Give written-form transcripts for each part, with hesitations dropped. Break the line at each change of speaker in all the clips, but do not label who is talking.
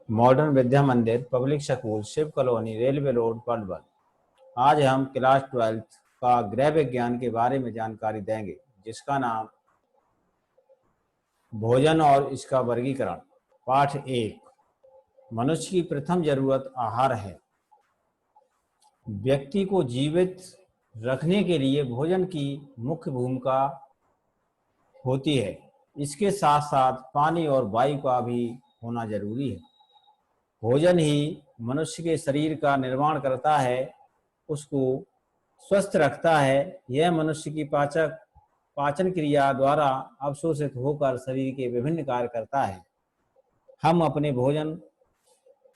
Modern Vidya Mandir public school, Shiv colony, railway road, Palwal. आज हम class 12th का गृह विज्ञान के बारे में जानकारी देंगे, जिसका नाम भोजन और इसका वर्गीकरण। पाठ 1। मनुष्य की प्रथम जरूरत आहार है। व्यक्ति को जीवित रखने के लिए भोजन की मुख्य भूमिका होती है। इसके साथ साथ पानी और वायु का भी होना जरूरी है। भोजन ही मनुष्य के शरीर का निर्माण करता है, उसको स्वस्थ रखता है। यह मनुष्य की पाचन क्रिया द्वारा अवशोषित होकर शरीर के विभिन्न कार्य करता है। हम अपने भोजन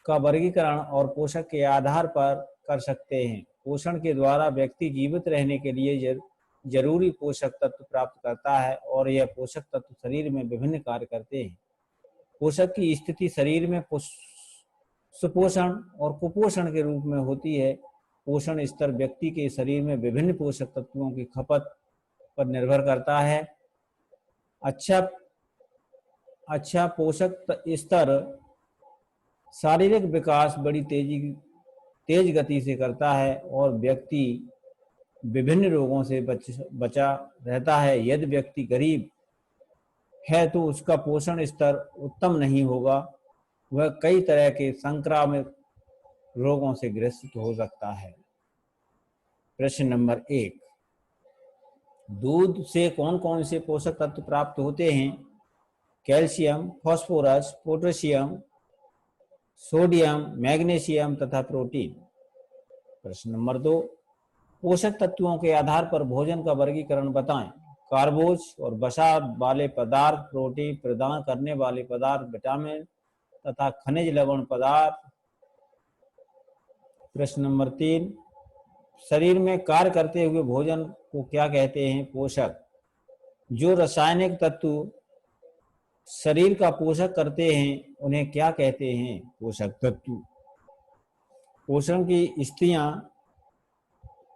का वर्गीकरण और पोषक के आधार पर कर सकते हैं। पोषण के द्वारा व्यक्ति जीवित रहने के लिए जरूरी पोषक तत्व प्राप्त करता है और यह पोषक तत्व शरीर में विभिन्न कार्य करते हैं। पोषक की स्थिति शरीर में सुपोषण और कुपोषण के रूप में होती है। पोषण स्तर व्यक्ति के शरीर में विभिन्न पोषक तत्वों की खपत पर निर्भर करता है। अच्छा पोषक स्तर शारीरिक विकास बड़ी तेज गति से करता है और व्यक्ति विभिन्न रोगों से बचा रहता है। यदि व्यक्ति गरीब है तो उसका पोषण स्तर उत्तम नहीं होगा, वह कई तरह के संक्रामक रोगों से ग्रसित हो सकता है। प्रश्न नंबर 1। दूध से कौन कौन से पोषक तत्व प्राप्त होते हैं? Calcium, phosphorus, potassium, sodium, magnesium तथा प्रोटीन। प्रश्न नंबर 2। पोषक तत्वों के आधार पर भोजन का वर्गीकरण बताएं। कार्बोज और वसा वाले पदार्थ, प्रोटीन प्रदान करने वाले पदार्थ, विटामिन तथा खनिज लवण पदार्थ। प्रश्न नंबर 3। शरीर में कार्य करते हुए भोजन को क्या कहते हैं? पोषक। जो रासायनिक तत्व शरीर का पोषक करते हैं उन्हें क्या कहते हैं? पोषक तत्व। पोषण की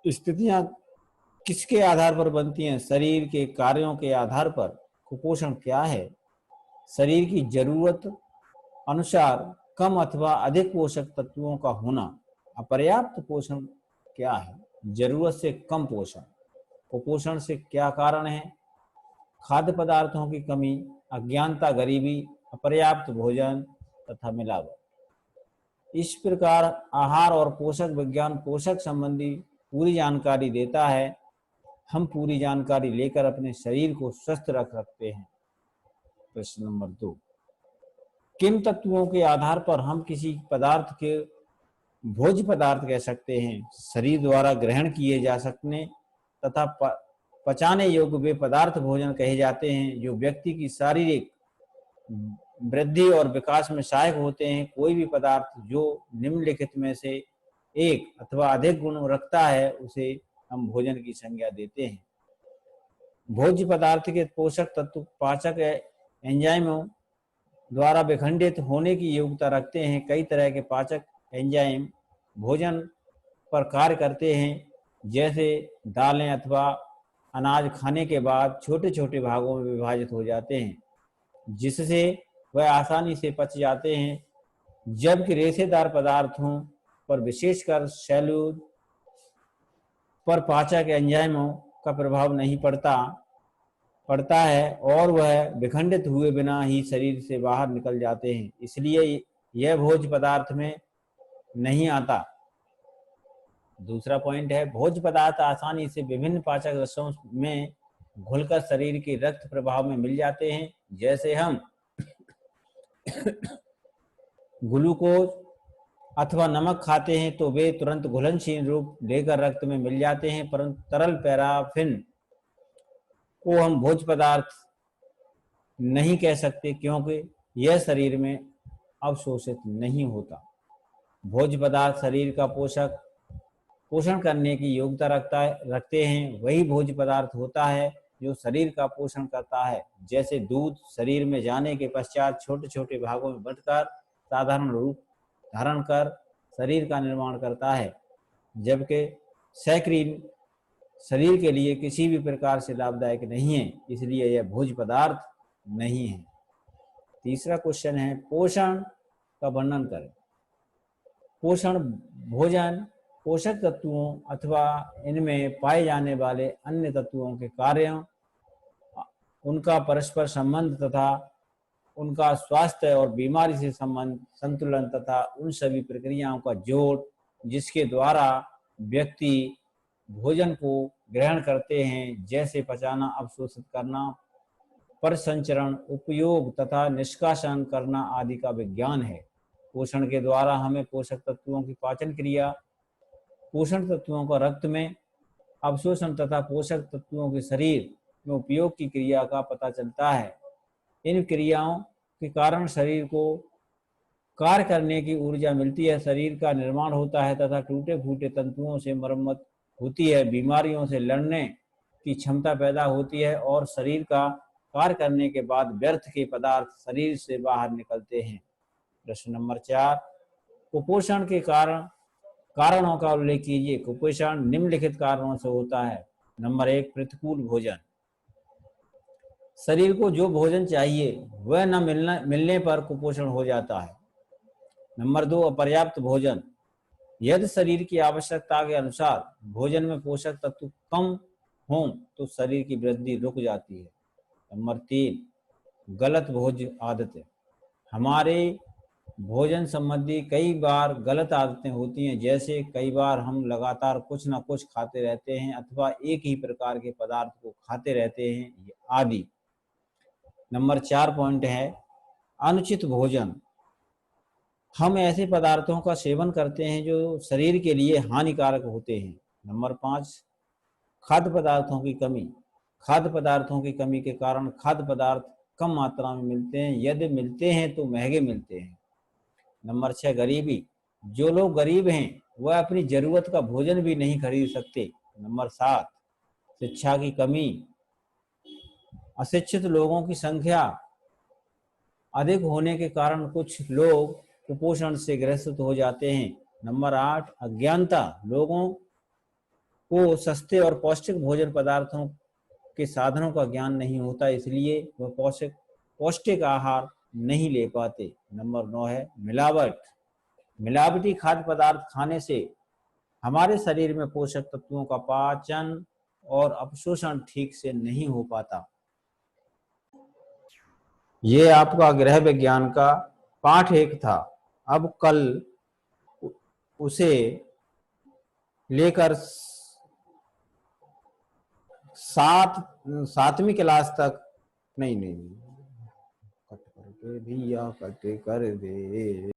स्थितियां किसके आधार पर बनती हैं? शरीर के कार्यों के आधार पर। कुपोषण क्या है? शरीर की जरूरत अनुसार कम अथवा अधिक पोषक तत्वों का होना। अपर्याप्त पोषण क्या है? जरूरत से कम पोषण। कुपोषण से क्या कारण है? खाद्य पदार्थों की कमी, अज्ञानता, गरीबी, अपर्याप्त भोजन तथा मिलावट। इस प्रकार आहार और पोषक विज्ञान पोषक संबंधी पूरी जानकारी देता है। हम पूरी जानकारी लेकर अपने शरीर को स्वस्थ रख सकते हैं। प्रश्न नंबर 2। किन तत्वों के आधार पर हम किसी पदार्थ के भोज्य पदार्थ कह सकते हैं? शरीर द्वारा ग्रहण किए जा सकने तथा पचाने योग्य वे पदार्थ भोजन कहे जाते हैं जो व्यक्ति की शारीरिक वृद्धि और विकास में सहायक होते हैं। कोई भी पदार्थ जो निम्नलिखित में से एक अथवा अधिक गुण रखता है उसे हम भोजन की संज्ञा देते हैं। भोज्य पदार्थ के पोषक तत्व पाचक एंजाइमों द्वारा विखंडित होने की योग्यता रखते हैं। कई तरह के पाचक एंजाइम भोजन पर कार्य करते हैं, जैसे दालें अथवा अनाज खाने के बाद छोटे छोटे भागों में विभाजित हो जाते हैं, जिससे वह आसानी से पच जाते हैं। जबकि रेशेदार पदार्थों पर, विशेषकर सेल्यूलोज पर पाचक एंजाइमों का प्रभाव नहीं पड़ता है और वह विखंडित हुए बिना ही शरीर से बाहर निकल जाते हैं, इसलिए यह भोज्य पदार्थ में नहीं आता। दूसरा पॉइंट है, भोज्य पदार्थ आसानी से विभिन्न पाचक रसों में घुलकर शरीर के रक्त प्रवाह में मिल जाते हैं। जैसे हम ग्लूकोज अथवा नमक खाते हैं तो वे तुरंत घुलनशील रूप लेकर रक्त में मिल जाते हैं, परंतु तरल पैराफिन को हम भोज्य पदार्थ नहीं कह सकते क्योंकि यह शरीर में अवशोषित नहीं होता। भोज्य पदार्थ शरीर का पोषण करने की योग्यता रखते हैं। वही भोज्य पदार्थ होता है जो शरीर का पोषण करता है। जैसे दूध शरीर में जाने के पश्चात छोटे छोटे भागों में बंटकर साधारण रूप धारण कर शरीर का निर्माण करता है, जबकि सैकरीन शरीर के लिए किसी भी प्रकार से लाभदायक नहीं है, इसलिए यह भोज्य पदार्थ नहीं है। तीसरा क्वेश्चन है, पोषण का वर्णन करें। पोषण भोजन पोषक तत्वों अथवा इनमें पाए जाने वाले अन्य तत्वों के कार्यों, उनका परस्पर संबंध तथा उनका स्वास्थ्य और बीमारी से संबंध, संतुलन तथा उन सभी प्रक्रियाओं का जोड़ जिसके द्वारा व्यक्ति भोजन को ग्रहण करते हैं, जैसे पचाना, अवशोषित करना, परिसंचरण, उपयोग तथा निष्कासन करना आदि का विज्ञान है। पोषण के द्वारा हमें पोषक तत्वों की पाचन क्रिया, पोषण तत्वों का रक्त में अवशोषण तथा पोषक तत्वों के शरीर में उपयोग की क्रिया का पता चलता है। इन क्रियाओं के कारण शरीर को कार्य करने की ऊर्जा मिलती है, शरीर का निर्माण होता है तथा टूटे फूटे तंतुओं से मरम्मत होती है, बीमारियों से लड़ने की क्षमता पैदा होती है और शरीर का कार्य करने के बाद व्यर्थ के पदार्थ शरीर से बाहर निकलते हैं। प्रश्न नंबर 4, कुपोषण के कारणों का उल्लेख कीजिए। कुपोषण निम्नलिखित कारणों से होता है। नंबर 1, प्रतिकूल भोजन। शरीर को जो भोजन चाहिए वह न मिलने पर कुपोषण हो जाता है। नंबर 2, अपर्याप्त भोजन। यदि शरीर की आवश्यकता के अनुसार भोजन में पोषक तत्व कम हों तो शरीर की वृद्धि रुक जाती है। नंबर 3, गलत भोज्य आदतें। हमारे भोजन संबंधी कई बार गलत आदतें होती हैं, जैसे कई बार हम लगातार कुछ ना कुछ खाते रहते हैं अथवा एक ही प्रकार के पदार्थ को खाते रहते हैं आदि। नंबर 4 पॉइंट है अनुचित भोजन। हम ऐसे पदार्थों का सेवन करते हैं जो शरीर के लिए हानिकारक होते हैं। नंबर 5, खाद्य पदार्थों की कमी। खाद्य पदार्थों की कमी के कारण खाद्य पदार्थ कम मात्रा में मिलते हैं, यदि मिलते हैं तो महंगे मिलते हैं। नंबर 6, गरीबी। जो लोग गरीब हैं वह अपनी जरूरत का भोजन भी नहीं खरीद सकते। नंबर 7, शिक्षा की कमी। अशिक्षित लोगों की संख्या अधिक होने के कारण कुछ लोग कुपोषण से ग्रसित हो जाते हैं। नंबर 8, अज्ञानता। लोगों को सस्ते और पौष्टिक भोजन पदार्थों के साधनों का ज्ञान नहीं होता, इसलिए वह पौष्टिक आहार नहीं ले पाते। नंबर 9 है मिलावट। मिलावटी खाद्य पदार्थ खाने से हमारे शरीर में पोषक तत्वों का पाचन और अपशोषण ठीक से नहीं हो पाता। ये आपका गृह विज्ञान का पाठ 1 था। अब कल उसे लेकर 7वीं क्लास तक नहीं कट करके भैया कट कर दे।